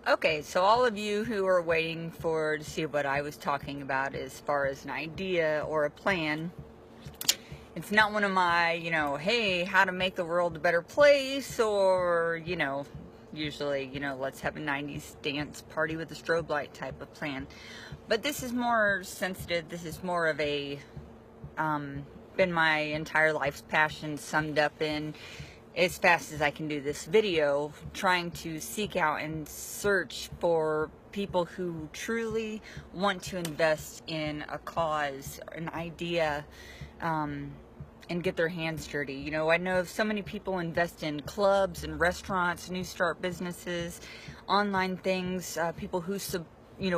Okay, so all of you who are waiting to see what I was talking about as far as an idea or a plan, it's not one of my, hey, how to make the world a better place, or, usually, let's have a 90s dance party with a strobe light type of plan. But this is more sensitive. This is more of been my entire life's passion summed up in as fast as I can do this video, trying to seek out and search for people who truly want to invest in a cause, an idea, and get their hands dirty. I know so many people invest in clubs and restaurants, new start businesses, online things, people who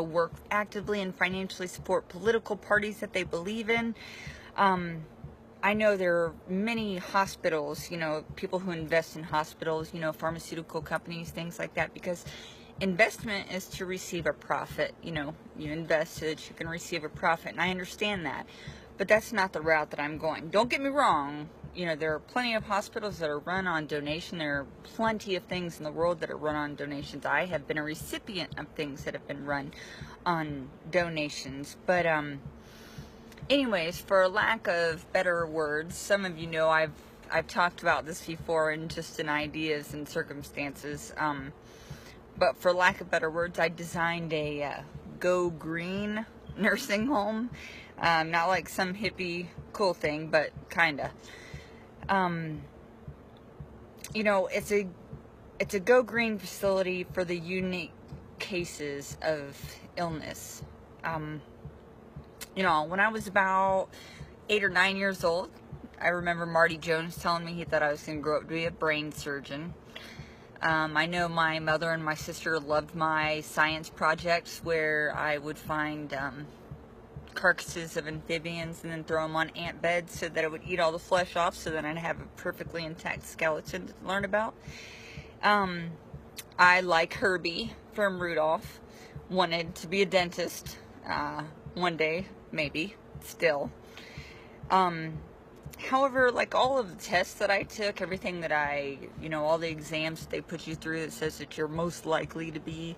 work actively and financially support political parties that they believe in. I know there are many hospitals, people who invest in hospitals, pharmaceutical companies, things like that, because investment is to receive a profit. You invest so that you can receive a profit, and I understand that, but that's not the route that I'm going. Don't get me wrong, there are plenty of hospitals that are run on donation. There are plenty of things in the world that are run on donations. I have been a recipient of things that have been run on donations, but anyways, for lack of better words, some of you know I've talked about this before in just in ideas and circumstances. But for lack of better words, I designed a Go Green nursing home. Not like some hippie cool thing, but kinda. It's a Go Green facility for the unique cases of illness. When I was about 8 or 9 years old, I remember Marty Jones telling me he thought I was going to grow up to be a brain surgeon. I know my mother and my sister loved my science projects where I would find carcasses of amphibians and then throw them on ant beds so that it would eat all the flesh off, so that I'd have a perfectly intact skeleton to learn about. I, like Herbie from Rudolph, wanted to be a dentist one day, maybe, still. However, like all of the tests that I took, everything that all the exams that they put you through that says that you're most likely to be,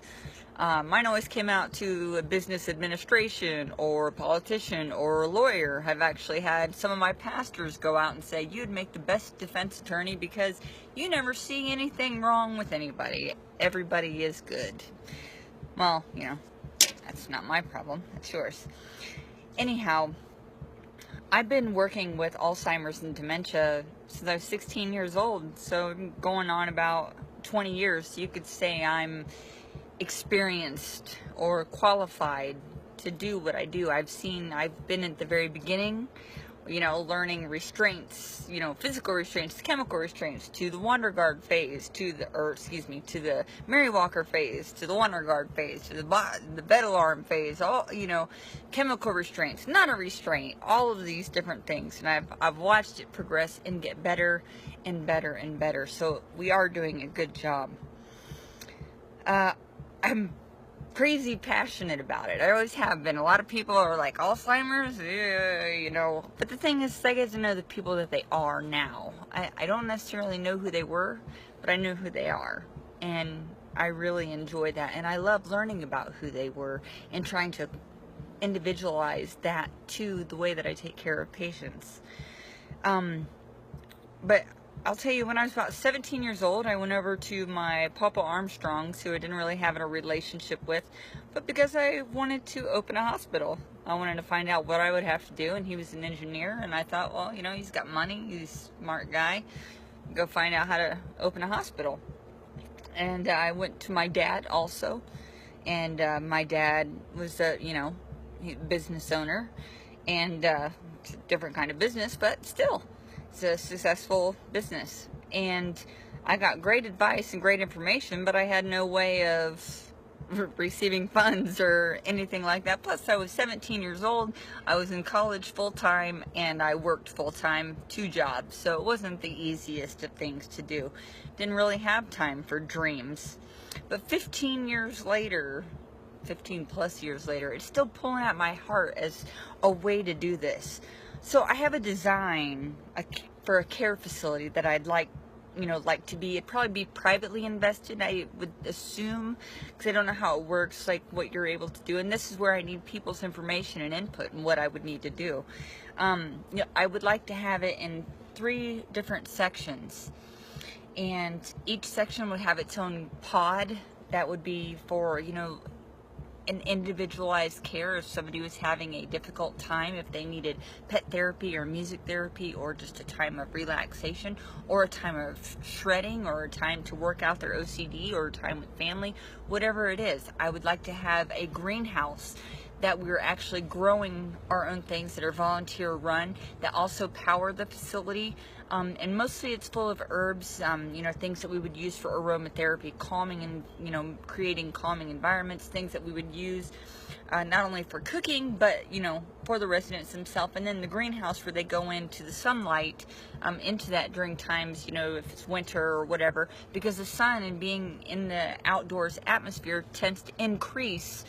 mine always came out to a business administration or a politician or a lawyer. I've actually had some of my pastors go out and say, you'd make the best defense attorney because you never see anything wrong with anybody. Everybody is good. Well, that's not my problem. That's yours. Anyhow, I've been working with Alzheimer's and dementia since I was 16 years old, so going on about 20 years. You could say I'm experienced or qualified to do what I do. I've been at the very beginning, learning restraints, physical restraints, chemical restraints, to the WonderGuard phase, to the Mary Walker phase, to the WonderGuard phase, to the bed alarm phase, all, chemical restraints, not a restraint, all of these different things. And I've watched it progress and get better and better and better. So we are doing a good job. I'm crazy passionate about it. I always have been. A lot of people are like, Alzheimer's, but the thing is, I get to know the people that they are now. I don't necessarily know who they were, but I know who they are, and I really enjoy that, and I love learning about who they were and trying to individualize that to the way that I take care of patients. But I'll tell you, when I was about 17 years old, I went over to my Papa Armstrongs, who I didn't really have a relationship with, but because I wanted to open a hospital. I wanted to find out what I would have to do, and he was an engineer, and I thought, well, he's got money, he's a smart guy, go find out how to open a hospital. And I went to my dad also, and my dad was a, business owner, and it's a different kind of business, but still. It's a successful business, and I got great advice and great information, but I had no way of receiving funds or anything like that. Plus, I was 17 years old, I was in college full-time, and I worked full-time, 2 jobs, so it wasn't the easiest of things to do. Didn't really have time for dreams. But 15 years later, 15 plus years later, it's still pulling at my heart as a way to do this. So I have a design for a care facility that I'd like like to be. It'd probably be privately invested, I would assume, because I don't know how it works, like what you're able to do. And this is where I need people's information and input and what I would need to do. I would like to have it in 3 different sections, and each section would have its own pod that would be for, an individualized care if somebody was having a difficult time, if they needed pet therapy or music therapy, or just a time of relaxation, or a time of shredding, or a time to work out their OCD, or a time with family, whatever it is. I would like to have a greenhouse that we're actually growing our own things that are volunteer run, that also power the facility. And mostly it's full of herbs, things that we would use for aromatherapy, calming, and, creating calming environments, things that we would use not only for cooking, but, for the residents themselves. And then the greenhouse where they go into the sunlight, into that during times, if it's winter or whatever, because the sun and being in the outdoors atmosphere tends to increase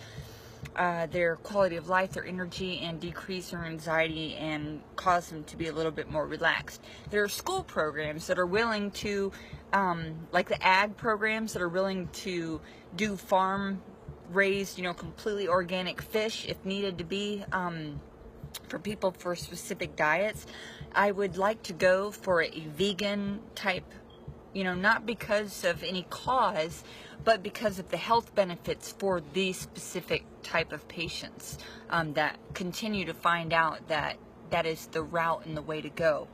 their quality of life, their energy, and decrease their anxiety and cause them to be a little bit more relaxed. There are school programs that are willing to, like the ag programs that are willing to do farm raised, completely organic fish if needed to be, for people for specific diets. I would like to go for a vegan type, not because of any cause, but because of the health benefits for these specific type of patients, that continue to find out that that is the route and the way to go.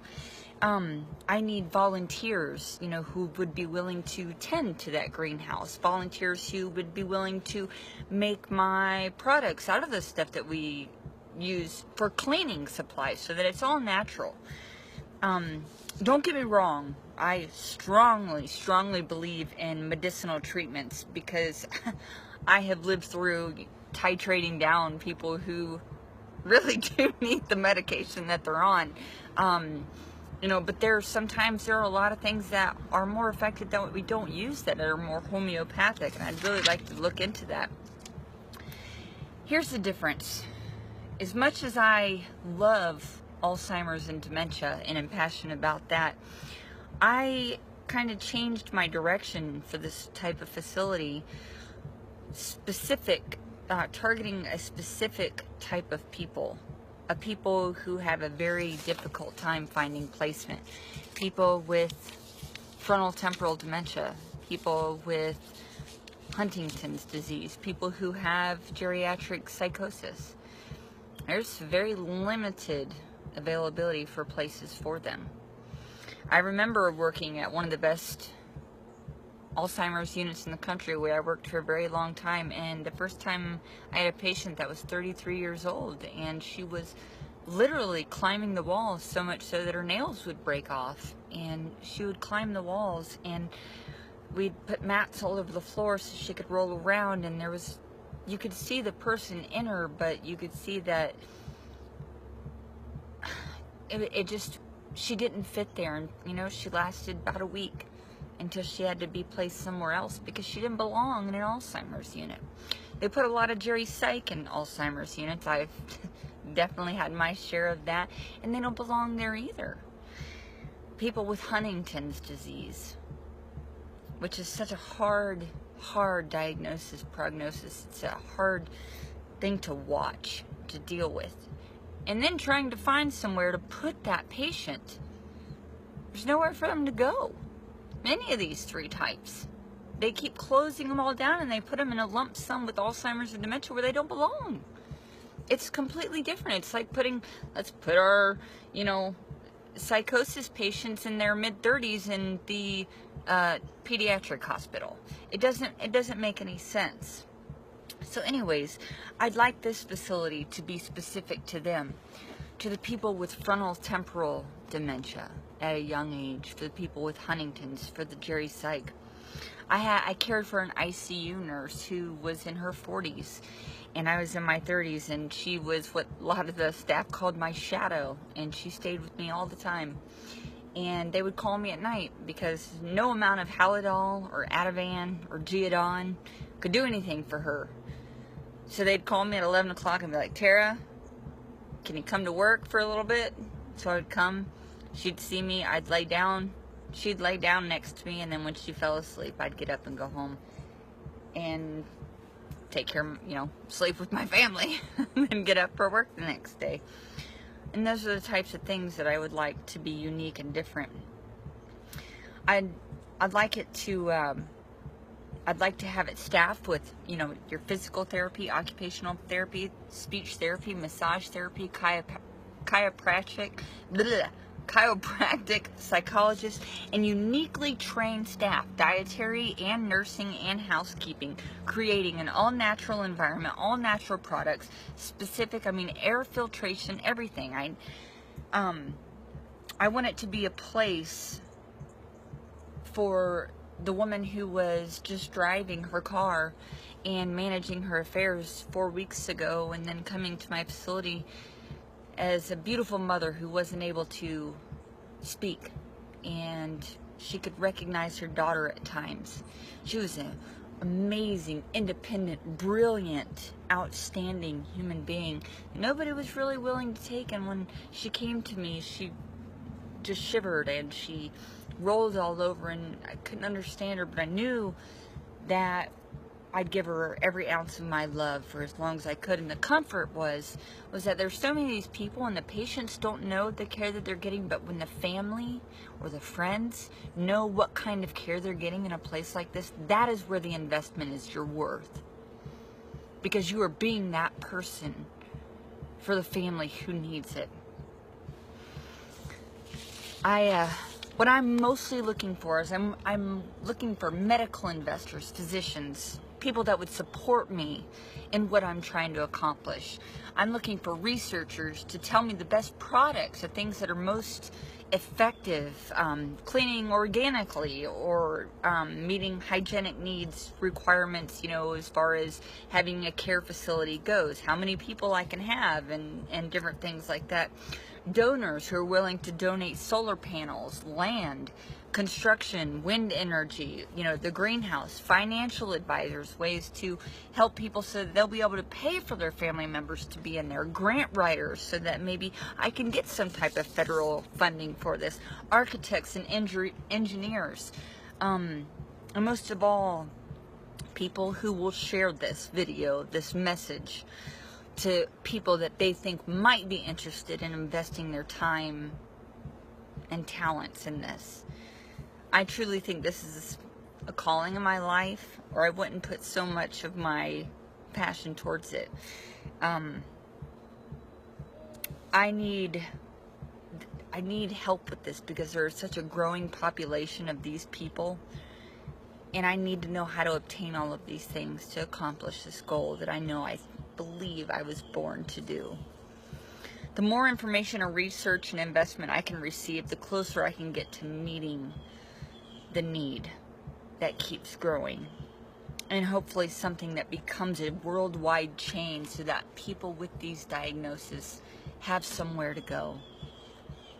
I need volunteers, who would be willing to tend to that greenhouse, volunteers who would be willing to make my products out of the stuff that we use for cleaning supplies, so that it's all natural. Don't get me wrong, I strongly believe in medicinal treatments, because I have lived through titrating down people who really do need the medication that they're on. But sometimes there are a lot of things that are more effective that we don't use, that are more homeopathic, and I'd really like to look into that. Here's the difference. As much as I love Alzheimer's and dementia and am passionate about that, I kind of changed my direction for this type of facility, targeting a specific type of people who have a very difficult time finding placement, people with frontotemporal dementia, people with Huntington's disease, people who have geriatric psychosis. There's very limited availability for places for them. I remember working at one of the best Alzheimer's units in the country, where I worked for a very long time, and the first time I had a patient that was 33 years old, and she was literally climbing the walls, so much so that her nails would break off, and she would climb the walls, and we'd put mats all over the floor so she could roll around, and you could see the person in her, but you could see that she didn't fit there, and she lasted about a week until she had to be placed somewhere else because she didn't belong in an Alzheimer's unit. They put a lot of Geri Psych in Alzheimer's units. I've definitely had my share of that, and they don't belong there either. People with Huntington's disease, which is such a hard prognosis. It's a hard thing to watch, to deal with. And then trying to find somewhere to put that patient. There's nowhere for them to go. Many of these 3 types, they keep closing them all down, and they put them in a lump sum with Alzheimer's and dementia where they don't belong. It's completely different. It's like let's put our, psychosis patients in their mid-30s in the pediatric hospital. It doesn't make any sense. So anyways, I'd like this facility to be specific to them, to the people with frontotemporal dementia at a young age, for the people with Huntington's, for the Geri Psych. I cared for an ICU nurse who was in her 40s, and I was in my 30s, and she was what a lot of the staff called my shadow, and she stayed with me all the time. And they would call me at night because no amount of Halidol or Ativan or Geodon could do anything for her. So they'd call me at 11 o'clock and be like, "Tara, can you come to work for a little bit?" So I would come. She'd see me. I'd lay down, she'd lay down next to me, and then when she fell asleep, I'd get up and go home and take care of, you know, sleep with my family and then get up for work the next day. And those are the types of things that I would like to be unique and different. I'd like it to, I'd like to have it staffed with, you know, your physical therapy, occupational therapy, speech therapy, massage therapy, chiropractic, psychologist, and uniquely trained staff, dietary and nursing and housekeeping, creating an all-natural environment, all-natural products, specific, I mean, air filtration, everything. I want it to be a place for the woman who was just driving her car and managing her affairs 4 weeks ago, and then coming to my facility as a beautiful mother who wasn't able to speak, and she could recognize her daughter at times. She was an amazing, independent, brilliant, outstanding human being. Nobody was really willing to take, and when she came to me, she just shivered and she rolled all over, and I couldn't understand her, but I knew that I'd give her every ounce of my love for as long as I could. And the comfort was that there's so many of these people, and the patients don't know the care that they're getting, but when the family or the friends know what kind of care they're getting in a place like this, that is where the investment is your worth. Because you are being that person for the family who needs it. What I'm mostly looking for is I'm looking for medical investors, physicians, people that would support me in what I'm trying to accomplish. I'm looking for researchers to tell me the best products, the things that are most effective, cleaning organically, or meeting hygienic needs requirements, you know, as far as having a care facility goes, how many people I can have, and different things like that. Donors who are willing to donate solar panels, land, construction, wind energy, you know, the greenhouse, financial advisors, ways to help people so that they'll be able to pay for their family members to be in there, grant writers so that maybe I can get some type of federal funding for this, architects and engineers, and most of all, people who will share this video, this message, to people that they think might be interested in investing their time and talents in this. I truly think this is a calling in my life, or I wouldn't put so much of my passion towards it. I need help with this because there is such a growing population of these people, and I need to know how to obtain all of these things to accomplish this goal that I know I believe I was born to do. The more information or research and investment I can receive, the closer I can get to meeting the need that keeps growing, and hopefully something that becomes a worldwide chain so that people with these diagnoses have somewhere to go,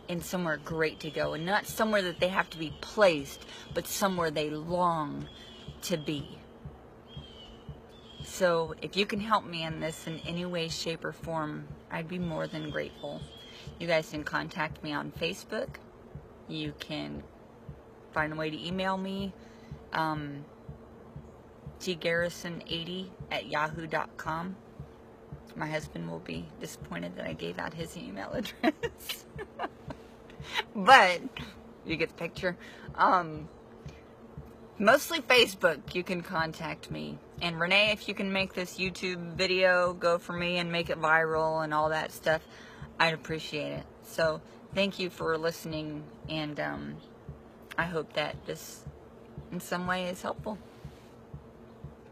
and somewhere great to go, and not somewhere that they have to be placed, but somewhere they long to be. So if you can help me in this in any way, shape, or form, I'd be more than grateful. You guys can contact me on Facebook. You can find a way to email me, tgarrison80@yahoo.com. My husband will be disappointed that I gave out his email address. But you get the picture. Mostly Facebook, you can contact me. And Renee, if you can make this YouTube video go for me and make it viral and all that stuff, I'd appreciate it. So thank you for listening, and I hope that this in some way is helpful.